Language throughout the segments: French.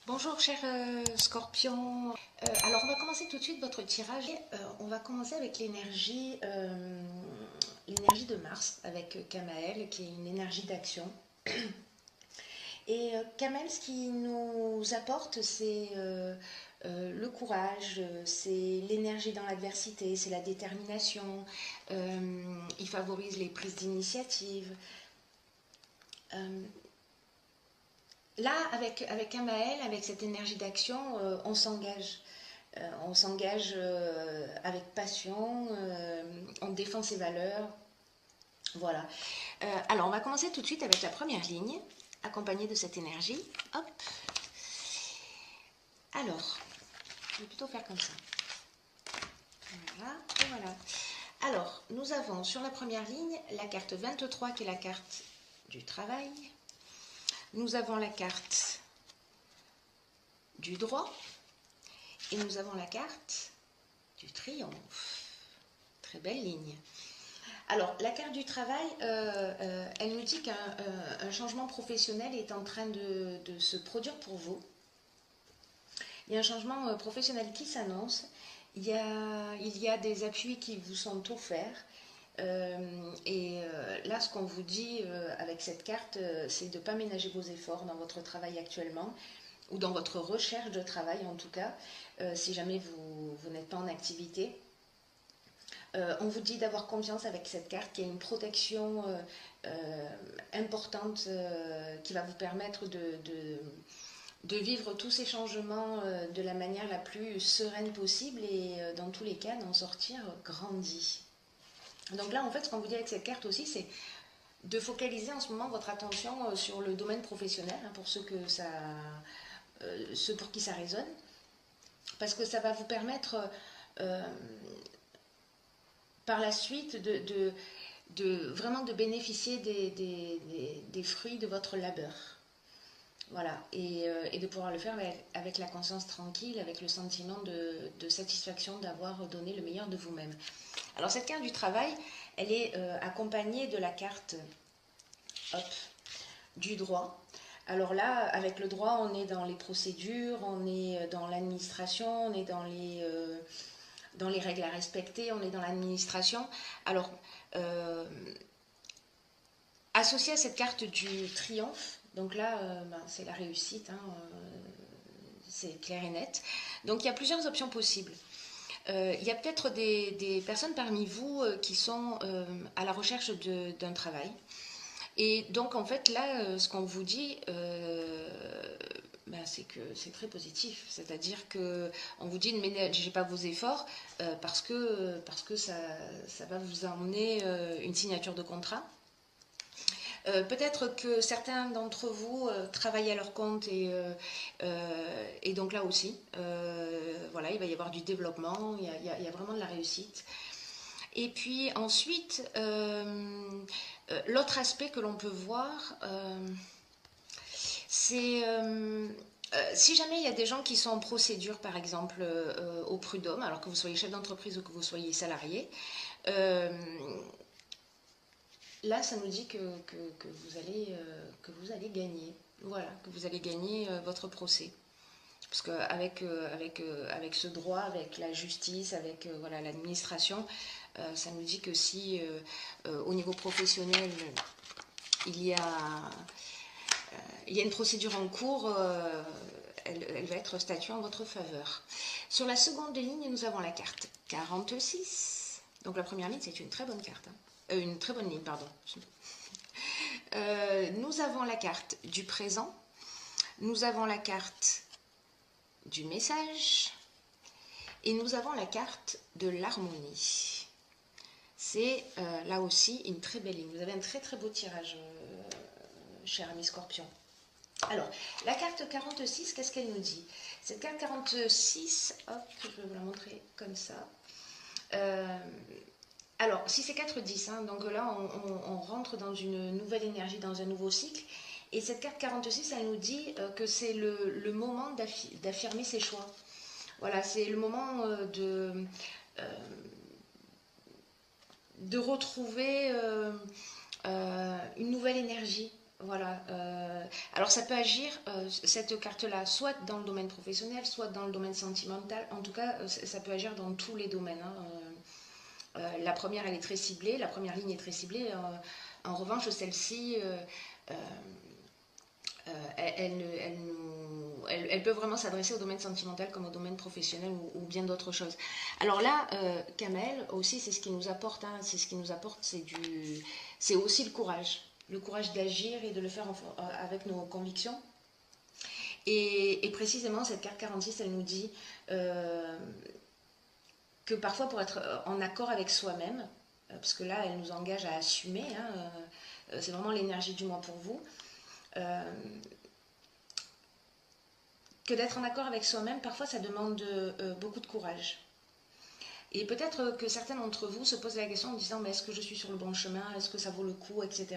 Bonjour cher Scorpion. Alors on va commencer tout de suite votre tirage. On va commencer avec l'énergie de Mars avec Kamael qui est une énergie d'action. Et Kamael, ce qui nous apporte, c'est le courage, c'est l'énergie dans l'adversité, c'est la détermination. Il favorise les prises d'initiative. Euh, Là, avec Amael, avec cette énergie d'action, on s'engage. On s'engage avec passion, on défend ses valeurs. Voilà. Alors, on va commencer tout de suite avec la première ligne, accompagnée de cette énergie. Hop. Alors, je vais plutôt faire comme ça. Voilà, et voilà. Alors, nous avons sur la première ligne la carte 23 qui est la carte du travail. Nous avons la carte du droit. Et nous avons la carte du triomphe. Très belle ligne. Alors, la carte du travail, elle nous dit qu'un changement professionnel est en train de se produire pour vous. Il y a un changement professionnel qui s'annonce. Il y a des appuis qui vous sont offerts. Là, ce qu'on vous dit avec cette carte, c'est de ne pas ménager vos efforts dans votre travail actuellement, ou dans votre recherche de travail en tout cas, si jamais vous n'êtes pas en activité. On vous dit d'avoir confiance avec cette carte qui a une protection importante qui va vous permettre de vivre tous ces changements de la manière la plus sereine possible et dans tous les cas d'en sortir grandi. Donc là en fait ce qu'on vous dit avec cette carte aussi c'est de focaliser en ce moment votre attention sur le domaine professionnel hein, pour ceux pour qui ça résonne parce que ça va vous permettre euh, par la suite vraiment de bénéficier des fruits de votre labeur. Voilà, et de pouvoir le faire avec la conscience tranquille, avec le sentiment de satisfaction d'avoir donné le meilleur de vous-même. Alors cette carte du travail, elle est accompagnée de la carte hop, du droit. Alors là, avec le droit, on est dans les procédures, on est dans l'administration, on est dans les règles à respecter, on est dans l'administration. Alors, associé à cette carte du triomphe, donc là, c'est la réussite, hein, c'est clair et net. Donc il y a plusieurs options possibles. Il y a peut-être des personnes parmi vous qui sont à la recherche d'un travail. Et donc en fait là, ce qu'on vous dit, c'est que c'est très positif. C'est-à-dire qu'on vous dit ne ménagez pas vos efforts parce que ça va vous emmener une signature de contrat. Peut-être que certains d'entre vous travaillent à leur compte et donc là aussi, voilà, il va y avoir du développement, il y a vraiment de la réussite. Et puis ensuite, l'autre aspect que l'on peut voir, c'est si jamais il y a des gens qui sont en procédure, par exemple, au prud'homme, alors que vous soyez chef d'entreprise ou que vous soyez salarié, euh, là, ça nous dit que vous allez gagner. Voilà, que vous allez gagner votre procès. Parce qu'avec ce droit, avec la justice, avec voilà, l'administration, ça nous dit que si au niveau professionnel, il y a, il y a une procédure en cours, elle va être statuée en votre faveur. Sur la seconde ligne, nous avons la carte 46. Donc la première ligne, c'est une très bonne carte. Hein. Une très bonne ligne, pardon. Nous avons la carte du présent. Nous avons la carte du message. Et nous avons la carte de l'harmonie. C'est là aussi une très belle ligne. Vous avez un très très beau tirage, cher ami Scorpion. Alors, la carte 46, qu'est-ce qu'elle nous dit? Cette carte 46, hop, je vais vous la montrer comme ça. Alors, si c'est 4-10, hein, donc là, on rentre dans une nouvelle énergie, dans un nouveau cycle. Et cette carte 46, elle nous dit que c'est le moment d'affirmer ses choix. Voilà, c'est le moment de retrouver une nouvelle énergie. Voilà. Alors ça peut agir, cette carte-là, soit dans le domaine professionnel, soit dans le domaine sentimental. En tout cas, ça peut agir dans tous les domaines, hein. La première, elle est très ciblée, la première ligne est très ciblée. En revanche, celle-ci, elle peut vraiment s'adresser au domaine sentimental comme au domaine professionnel ou bien d'autres choses. Alors là, Kamel aussi, c'est ce qui nous apporte, hein, c'est ce qui nous apporte, c'est aussi le courage d'agir et de le faire avec nos convictions. Et précisément, cette carte 46, elle nous dit que parfois, pour être en accord avec soi-même, parce que là, elle nous engage à assumer, hein, c'est vraiment l'énergie du moi pour vous, que d'être en accord avec soi-même, parfois, ça demande beaucoup de courage. Et peut-être que certains d'entre vous se posent la question en disant mais est-ce que je suis sur le bon chemin, est-ce que ça vaut le coup, etc.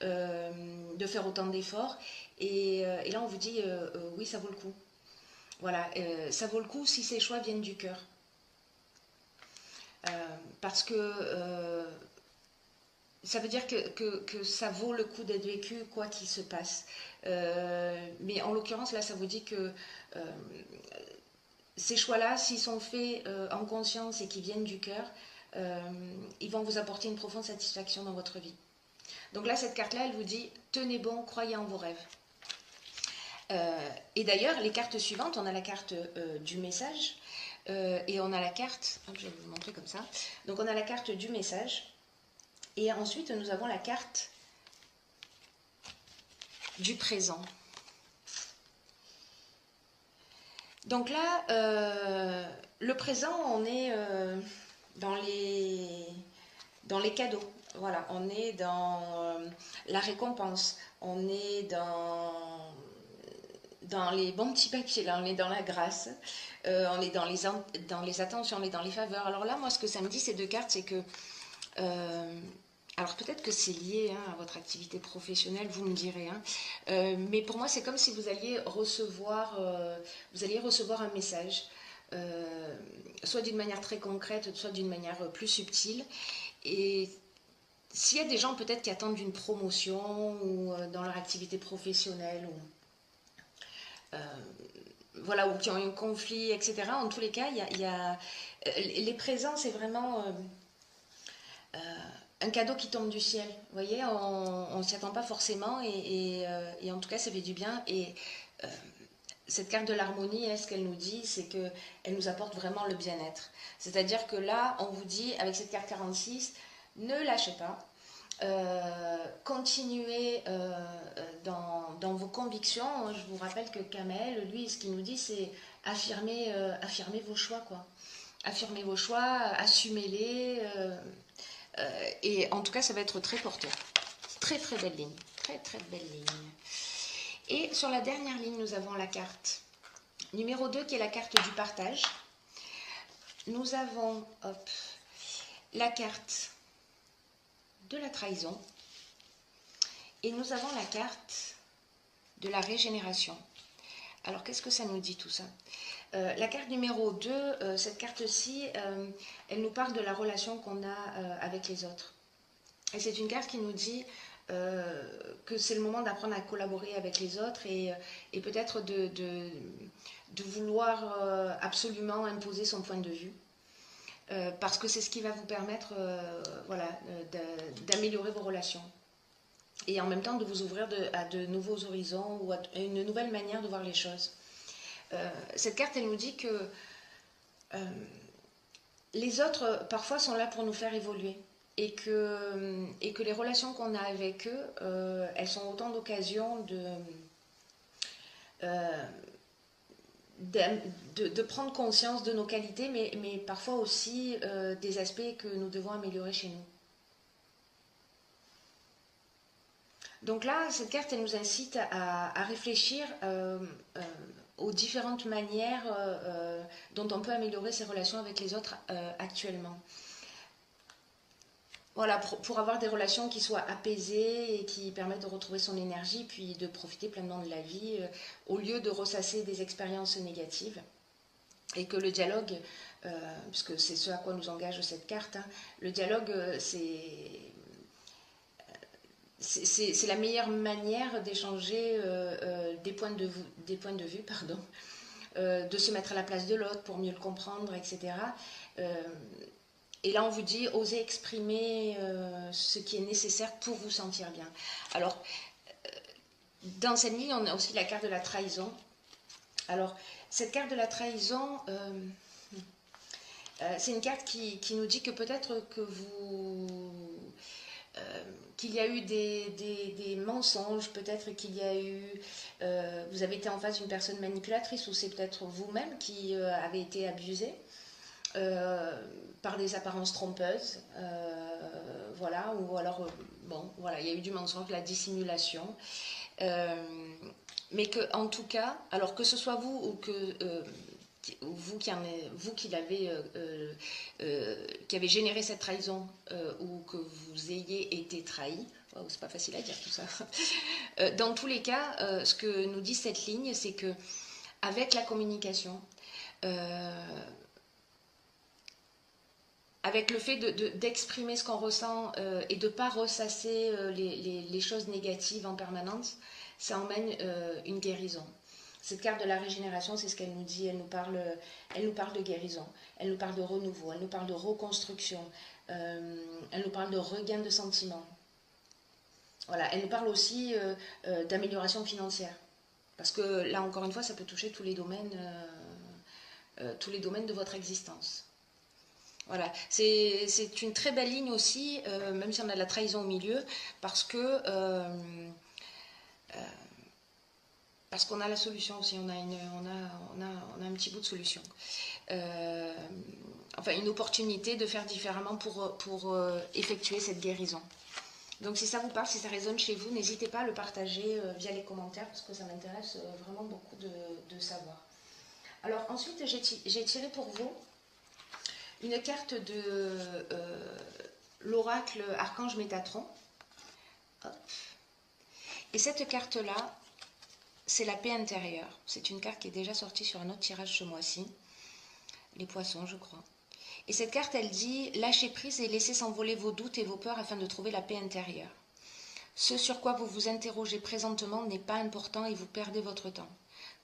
De faire autant d'efforts. Et là, on vous dit oui, ça vaut le coup. Voilà, ça vaut le coup si ces choix viennent du cœur. Parce que ça veut dire que ça vaut le coup d'être vécu quoi qu'il se passe. Mais en l'occurrence, là, ça vous dit que ces choix-là, s'ils sont faits en conscience et qui viennent du cœur, ils vont vous apporter une profonde satisfaction dans votre vie. Donc là, cette carte-là, elle vous dit tenez bon, croyez en vos rêves. Et d'ailleurs, les cartes suivantes, on a la carte du message et on a la carte, je vais vous montrer comme ça. Donc on a la carte du message et ensuite nous avons la carte du présent. Donc là, le présent, on est dans les cadeaux. Voilà, on est dans la récompense, on est dans les bons petits papiers, là, on est dans la grâce, on est dans les attentions, on est dans les faveurs. Alors là, moi, ce que ça me dit, ces deux cartes, c'est que alors peut-être que c'est lié hein, à votre activité professionnelle, vous me direz. Hein. Mais pour moi, c'est comme si vous alliez recevoir un message, soit d'une manière très concrète, soit d'une manière plus subtile. Et s'il y a des gens peut-être qui attendent une promotion ou dans leur activité professionnelle, ou, voilà, ou qui ont eu un conflit, etc. En tous les cas, les présents, c'est vraiment un cadeau qui tombe du ciel. Vous voyez, on ne s'y attend pas forcément et en tout cas, ça fait du bien. Et cette carte de l'harmonie, ce qu'elle nous dit, c'est qu'elle nous apporte vraiment le bien-être. C'est-à-dire que là, on vous dit, avec cette carte 46, ne lâchez pas. Continuez dans vos convictions. Je vous rappelle que Kamel, lui, ce qu'il nous dit, c'est affirmer vos choix, quoi. Affirmez vos choix, assumez-les. Et en tout cas, ça va être très porteur. Très très belle ligne. Très très belle ligne. Et sur la dernière ligne, nous avons la carte numéro 2 qui est la carte du partage. Nous avons la carte de la trahison. Et nous avons la carte de la régénération. Alors, qu'est-ce que ça nous dit tout ça? La carte numéro 2, cette carte-ci, elle nous parle de la relation qu'on a avec les autres. Et c'est une carte qui nous dit que c'est le moment d'apprendre à collaborer avec les autres et peut-être de vouloir absolument imposer son point de vue. Parce que c'est ce qui va vous permettre voilà, d'améliorer vos relations. Et en même temps de vous ouvrir à de nouveaux horizons ou à une nouvelle manière de voir les choses. Cette carte, elle nous dit que les autres, parfois, sont là pour nous faire évoluer. Et que les relations qu'on a avec eux, elles sont autant d'occasions de prendre conscience de nos qualités, mais parfois aussi des aspects que nous devons améliorer chez nous. Donc là, cette carte, elle nous incite à réfléchir aux différentes manières dont on peut améliorer ses relations avec les autres actuellement. Voilà, pour avoir des relations qui soient apaisées et qui permettent de retrouver son énergie, puis de profiter pleinement de la vie, au lieu de ressasser des expériences négatives. Et que le dialogue, puisque c'est ce à quoi nous engage cette carte, hein, le dialogue, c'est la meilleure manière d'échanger des points de vue, pardon, de se mettre à la place de l'autre pour mieux le comprendre, etc. Euh, et là, on vous dit, osez exprimer ce qui est nécessaire pour vous sentir bien. Alors, dans cette ligne, on a aussi la carte de la trahison. Alors, cette carte de la trahison, c'est une carte qui nous dit que peut-être que qu'il y a eu des mensonges, peut-être qu'il y a eu, vous avez été en face d'une personne manipulatrice, ou c'est peut-être vous-même qui avez été abusé par des apparences trompeuses, voilà, ou alors, bon, voilà, il y a eu du mensonge, de la dissimulation, mais que, en tout cas, alors que ce soit vous ou que vous qui l'avez qui avez généré cette trahison ou que vous ayez été trahi, oh, c'est pas facile à dire tout ça. Dans tous les cas, ce que nous dit cette ligne, c'est que avec la communication, avec le fait d'exprimer ce qu'on ressent et de ne pas ressasser les choses négatives en permanence, ça emmène une guérison. Cette carte de la régénération, c'est ce qu'elle nous dit, elle nous parle de guérison, elle nous parle de renouveau, elle nous parle de reconstruction, elle nous parle de regain de sentiments. Voilà, elle nous parle aussi d'amélioration financière. Parce que là, encore une fois, ça peut toucher tous les domaines de votre existence. Voilà, c'est une très belle ligne aussi, même si on a de la trahison au milieu, parce que parce qu'on a la solution aussi, on a un petit bout de solution. Enfin, une opportunité de faire différemment pour effectuer cette guérison. Donc si ça vous parle, si ça résonne chez vous, n'hésitez pas à le partager via les commentaires, parce que ça m'intéresse vraiment beaucoup de savoir. Alors ensuite, j'ai tiré pour vous une carte de l'oracle Archange Métatron. Hop. Et cette carte-là, c'est la paix intérieure. C'est une carte qui est déjà sortie sur un autre tirage ce mois-ci. Les poissons, je crois. Et cette carte, elle dit « Lâchez prise et laissez s'envoler vos doutes et vos peurs afin de trouver la paix intérieure. Ce sur quoi vous vous interrogez présentement n'est pas important et vous perdez votre temps.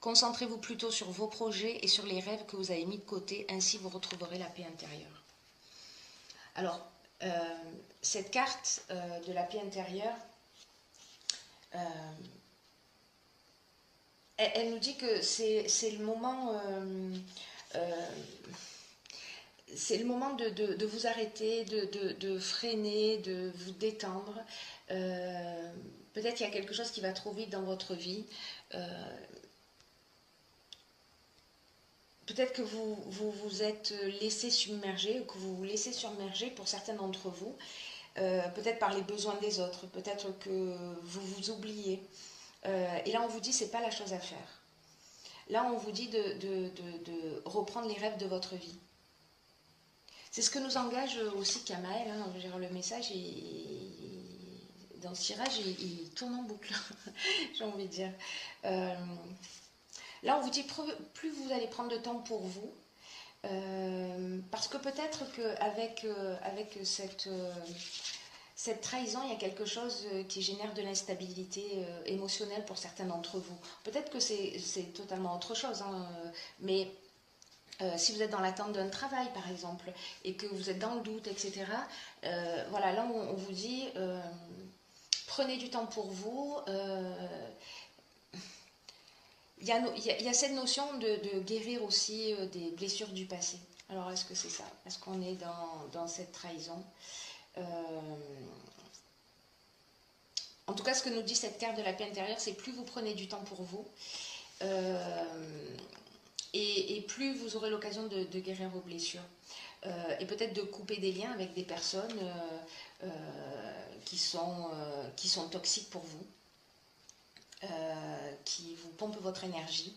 Concentrez-vous plutôt sur vos projets et sur les rêves que vous avez mis de côté, ainsi vous retrouverez la paix intérieure. » Alors, cette carte de la paix intérieure, elle nous dit que c'est le moment, de vous arrêter, de freiner, de vous détendre. Peut-être qu'il y a quelque chose qui va trop vite dans votre vie. Peut-être que vous êtes laissé submerger ou que vous vous laissez submerger pour certains d'entre vous. Peut-être par les besoins des autres. Peut-être que vous vous oubliez. Et là, on vous dit, c'est pas la chose à faire. Là, on vous dit de reprendre les rêves de votre vie. C'est ce que nous engage aussi Kamael. Hein, le message, dans ce tirage, il tourne en boucle, j'ai envie de dire. Là, on vous dit, plus vous allez prendre de temps pour vous, parce que peut-être qu'avec cette trahison, il y a quelque chose qui génère de l'instabilité émotionnelle pour certains d'entre vous. Peut-être que c'est totalement autre chose, hein, mais si vous êtes dans l'attente d'un travail, par exemple, et que vous êtes dans le doute, etc., voilà, là, on vous dit, prenez du temps pour vous. Il y a cette notion de guérir aussi des blessures du passé. Alors, est-ce que c'est ça? Est-ce qu'on est dans cette trahison? En tout cas, ce que nous dit cette carte de la paix intérieure, c'est plus vous prenez du temps pour vous, et plus vous aurez l'occasion de guérir vos blessures. Et peut-être de couper des liens avec des personnes qui sont toxiques pour vous, qui vous pompent votre énergie,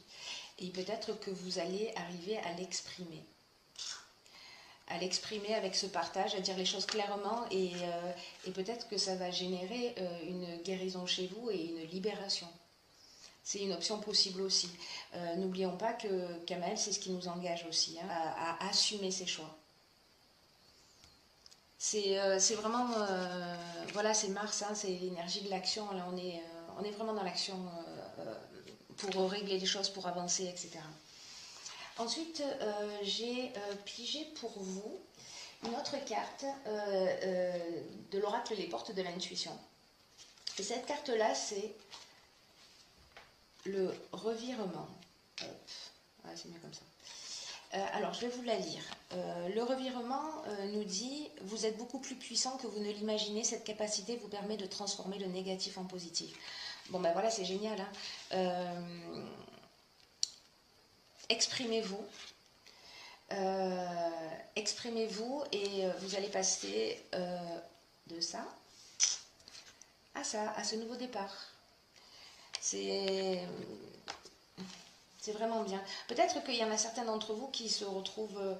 et peut-être que vous allez arriver à l'exprimer. À l'exprimer avec ce partage, à dire les choses clairement, et peut-être que ça va générer une guérison chez vous et une libération. C'est une option possible aussi. N'oublions pas que Kamael, c'est ce qui nous engage aussi, hein, à assumer ses choix. C'est vraiment, voilà, c'est Mars, hein, c'est l'énergie de l'action. Là, on est vraiment dans l'action pour régler les choses, pour avancer, etc. Ensuite, j'ai pigé pour vous une autre carte de l'oracle Les Portes de l'intuition. Et cette carte-là, c'est le revirement. Hop. Ouais, c'est mieux comme ça. Alors, je vais vous la lire. Le revirement nous dit « Vous êtes beaucoup plus puissant que vous ne l'imaginez. Cette capacité vous permet de transformer le négatif en positif. » Bon, ben voilà, c'est génial. Hein. Exprimez-vous. Exprimez-vous et vous allez passer de ça à ça, à ce nouveau départ. C'est vraiment bien. Peut-être qu'il y en a certains d'entre vous qui se retrouvent,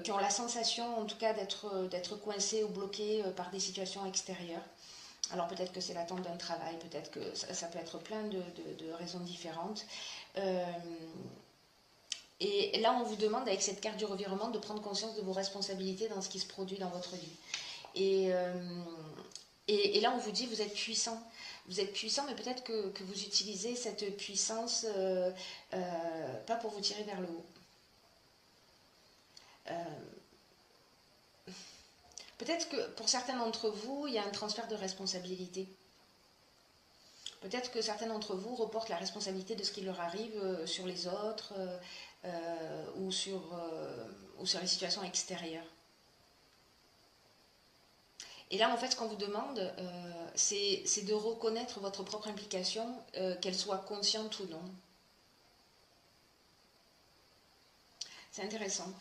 qui ont la sensation en tout cas d'être coincés ou bloqués par des situations extérieures. Alors peut-être que c'est l'attente d'un travail, peut-être que ça peut être plein de raisons différentes. Et là, on vous demande, avec cette carte du revirement, de prendre conscience de vos responsabilités dans ce qui se produit dans votre vie. Et là, on vous dit, vous êtes puissant. Vous êtes puissant, mais peut-être que vous utilisez cette puissance pas pour vous tirer vers le haut. Peut-être que pour certains d'entre vous, il y a un transfert de responsabilité. Peut-être que certains d'entre vous reportent la responsabilité de ce qui leur arrive sur les autres ou sur les situations extérieures. Et là, en fait, ce qu'on vous demande, c'est de reconnaître votre propre implication, qu'elle soit consciente ou non. C'est intéressant.